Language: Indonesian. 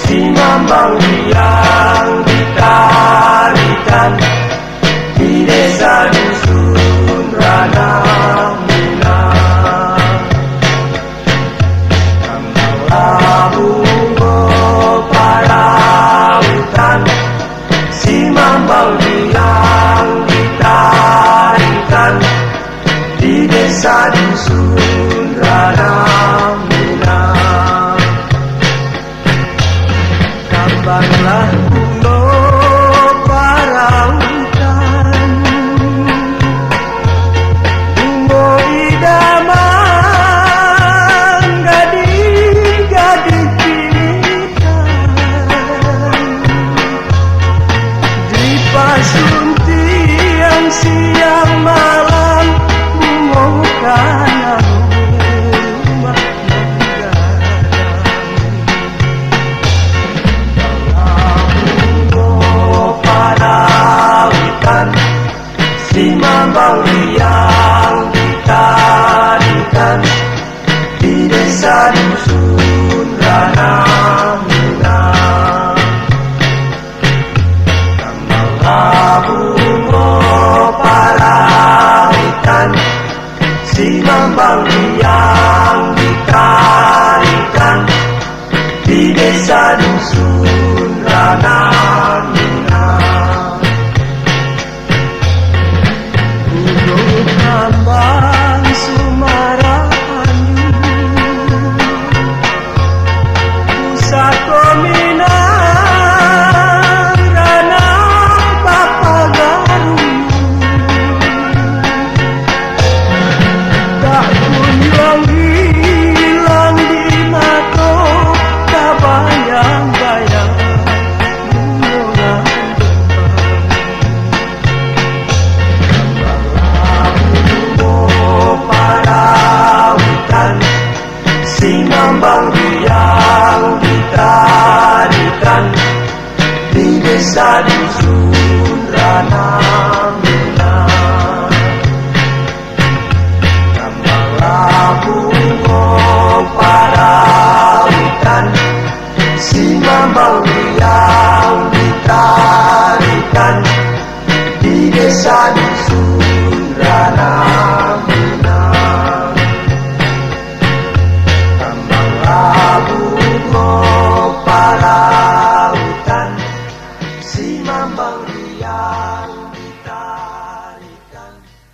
Sinambang yang ditarikan di desa dusun Ranang Minang. Tambanglah bunga parautan, sinambang yang ditarikan di desa dusun Ranang Minang. Tambanglah bunga parautan, bunga idaman gadis-gadis pilihan, dipasun tiang siang malam bunga kanan rumah parautan, sinambang yang ditarikan di desa dusun Ranang Minang. Tambanglah bunga parautan, sinambang yang ditarikan di desa dusun Ranang Minang. Gunung Tambang Sumarahanyu, Pusako Minang, Ranang Papagaru, tak kunjung hilang di mata, tak bayang-bayang gunungan bunga parautan, sinambang yang ditarikan di desa dusun Ranang Minang. Tambanglah bunga parautan, sinambang yang ditarikan di desa dusun Ranang Minang. Tambanglah bunga parautan, sinambang yang